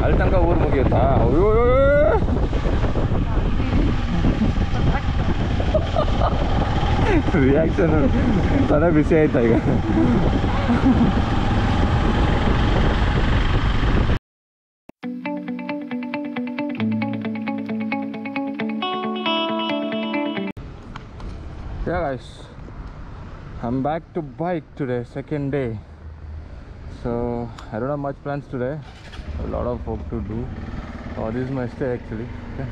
ಅಲ್ಲಿ ತನಕ ಊರು ಮುಗಿಯುತ್ತಾ? ಅಯ್ಯೋ ರಿಯಾಕ್ಷನ್ ತಲೆ ಬಿಸಿ ಆಯ್ತಾ ಈಗ? Yeah guys, I'm back to bike today, second day. So I don't have much plans today, a lot of work to do. This is my stay actually. Okay.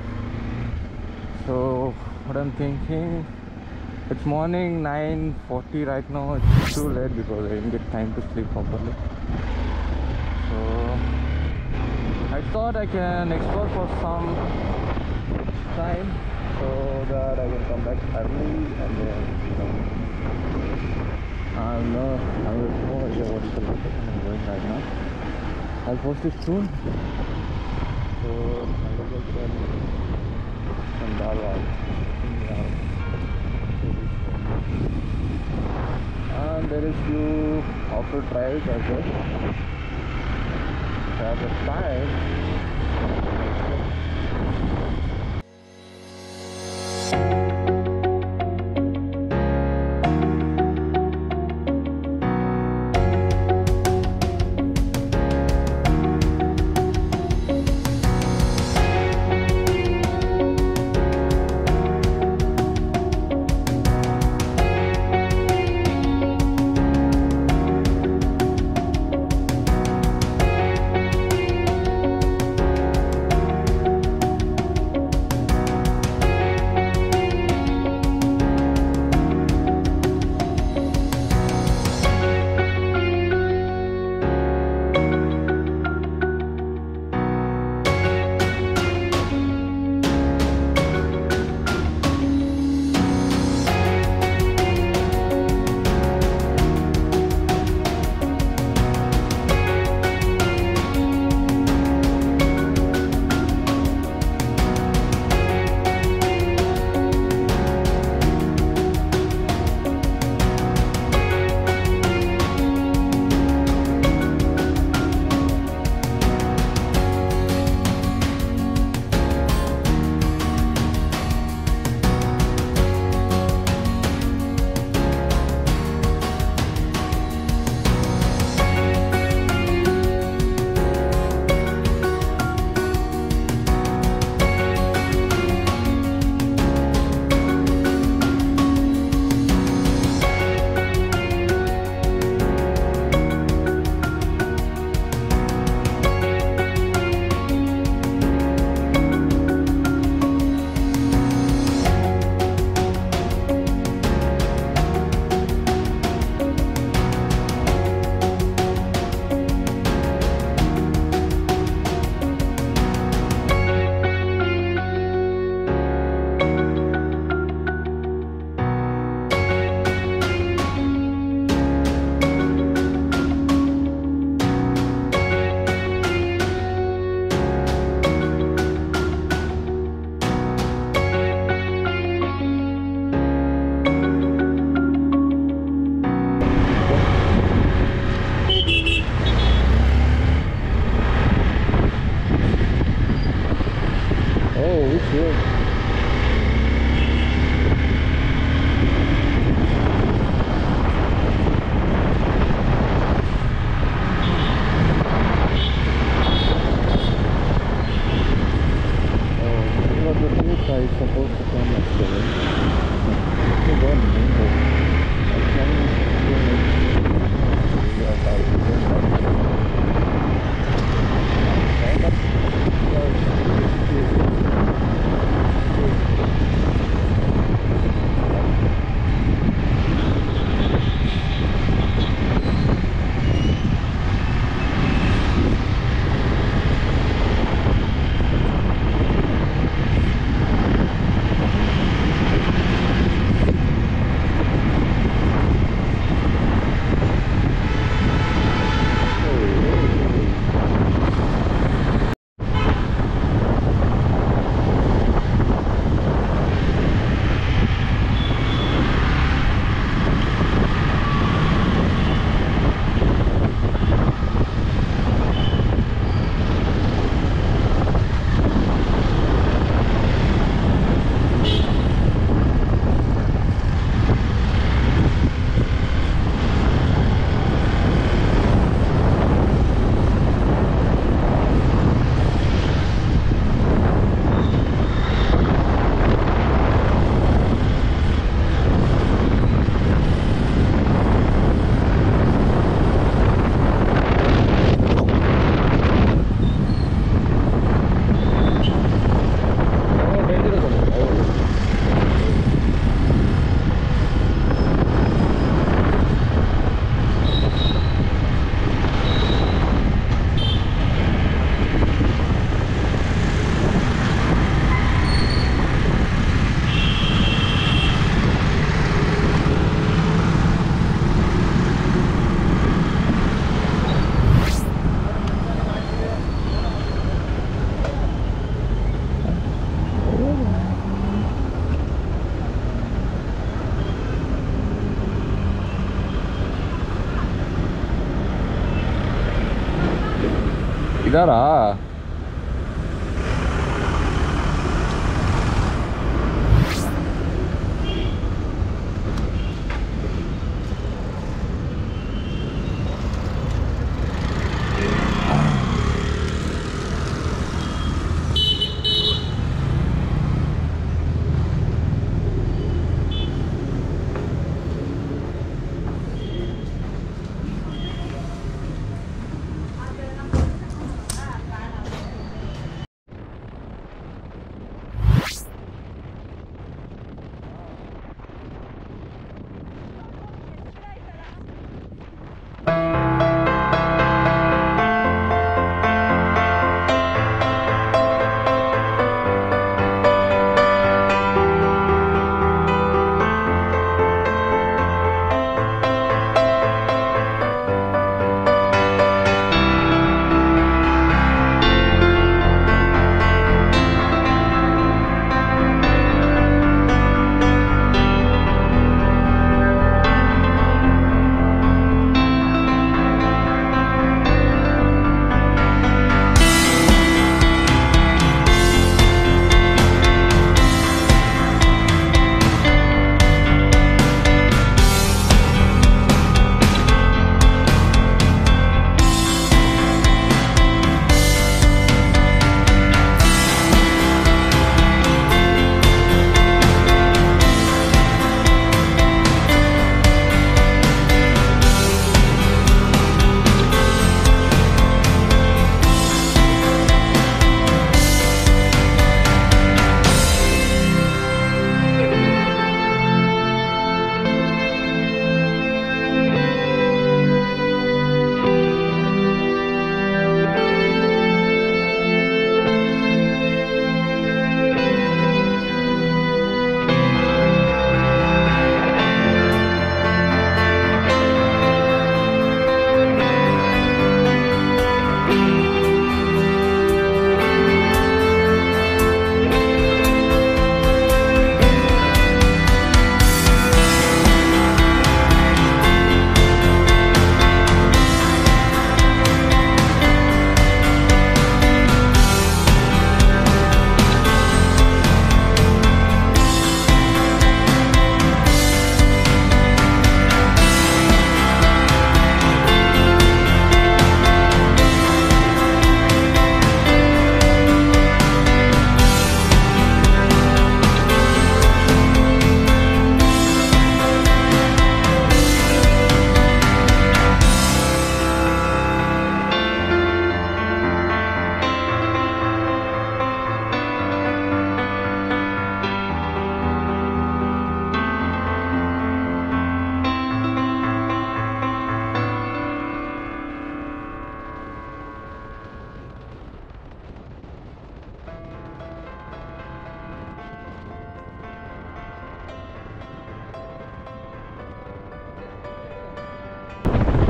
So what I'm thinking, it's morning 9:40 right now. It's too late because I didn't get time to sleep properly. So I thought I can explore for some time so that I can come back early and then I have no idea what is the location I'm going right now. I'll post it soon. So I will get there from Dharwad. And there is few off-road trails as well. If I have the time. ಇದಾರಾ?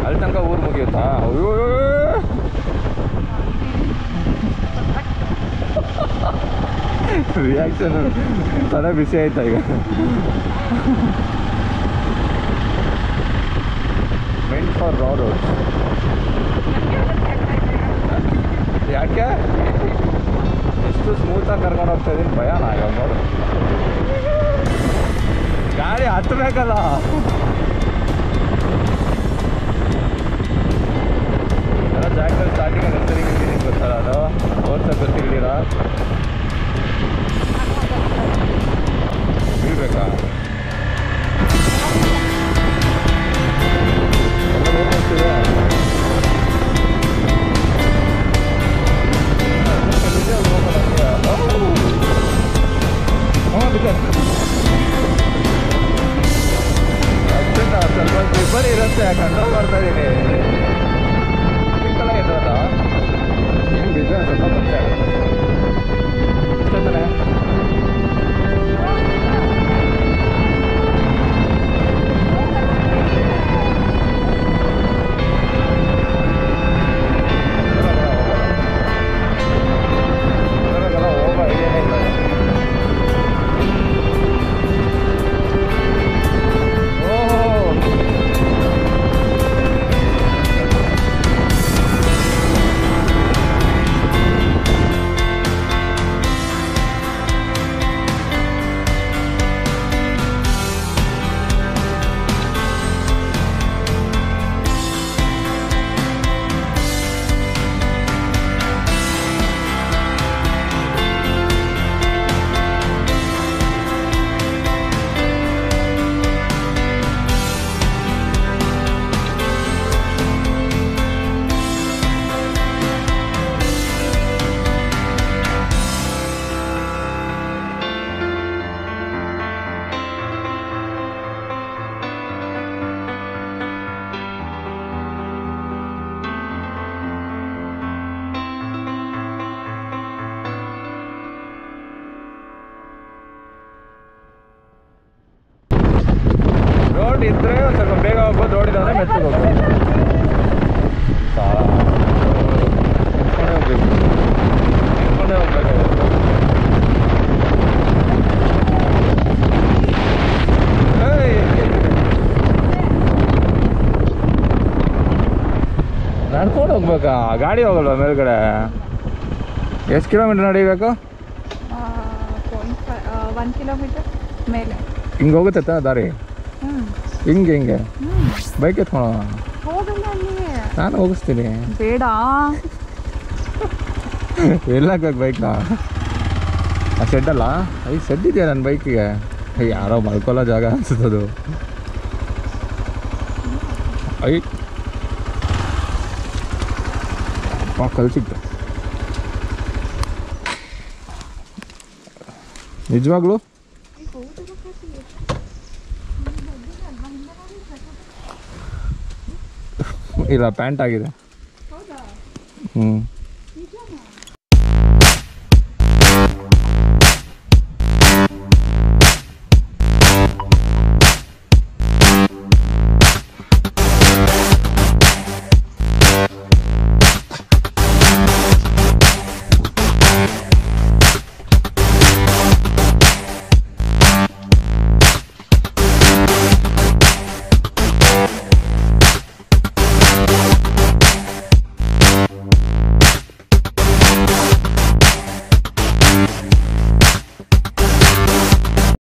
ಅಲ್ಲಿ ತನಕ ಊರು ಮುಗಿಯುತ್ತಾ? ಅಯ್ಯೋ reaction ತಲೆ ಬಿಸಿ ಆಯ್ತಾ ಈಗ? Meant for ರಾ road. ಯಾಕೆ ಎಷ್ಟು ಸ್ಮೂತಾಗಿ ಕರ್ಕೊಂಡು ಹೋಗ್ತಾ ಇದ್ದೀನಿ, ಭಯನ ಆಗ ನೋಡು. ಗಾಡಿ ಹತ್ತಬೇಕಲ್ಲ. ಎಲ್ಲ ಜಾಗದಲ್ಲಿ ಸ್ಟಾರ್ಟಿಂಗ್ ನರ್ಸರಿಗೆ ಗೊತ್ತಲ್ಲ, ಅದು ಓಡ್ಸೋಕೆ ಗೊತ್ತಿದ್ದೀರಾ? ಬೀಳ್ಬೇಕಾ? ಎಲ್ಲ ಹೋಗ್ತಿದೆ. ಸ್ವಲ್ಪ ಸ್ಲಿಪ್ಪರ್ ಇರುತ್ತೆ, ಕಂಟ್ರೋಲ್ ಮಾಡ್ತಾ ಇದ್ದೀನಿ. ಸಿಕ್ಕಲ್ಲ ಇರೋದ ಏನು ಬಿಸ್ನೆಸ್ ಸ್ವಲ್ಪ ಗೊತ್ತೇ ಆಗುತ್ತೆ. ಇದ್ದರೆ ಒಂದು ಸ್ವಲ್ಪ ಬೇಗ ಹೋಗ್ಬೋದು, ರೋಡ್ ಇಲ್ಲಾಂದರೆ ಮೆತ್ತಗೆ ಹೋಗ್ಬೋದು. ನಿಂತ್ಕೊಂಡೇ ಹೋಗ್ಬೇಕು. ನಡ್ಕೊಂಡು ಹೋಗ್ಬೇಕಾ? ಗಾಡಿ ಹೋಗಲ್ವಾ ಮೇಲ್ಗಡೆ? ಎಷ್ಟು ಕಿಲೋಮೀಟ್ರ್ ನಡಿಬೇಕು? 1 ಕಿಲೋಮೀಟರ್ ಮೇಲೆ. ಹಿಂಗೆ ಹೋಗುತ್ತೆ ದಾರಿ? ಹಿಂಗೆ ಬೈಕ್ ಎತ್ಕೊಳ? ನಾನು ಹೋಗಿಸ್ತೀನಿ. ಬೇಡ. ಎಲ್ಲಾಕಬೇಕು ಬೈಕ್ನ? ಆ ಸೆಡ್ಡಲ್ಲ? ಸೆಡ್ ಇದೆಯಾ ನನ್ನ ಬೈಕಿಗೆ? ಯಾರೋ ಮಲ್ಕೊಳ್ಳೋ ಜಾಗ ಅನ್ಸುತ್ತದು. ಕಲ್ ಸಿಕ್ತು ನಿಜವಾಗ್ಲು. ಇಲ್ಲ ಪ್ಯಾಂಟ್ ಆಗಿದೆ.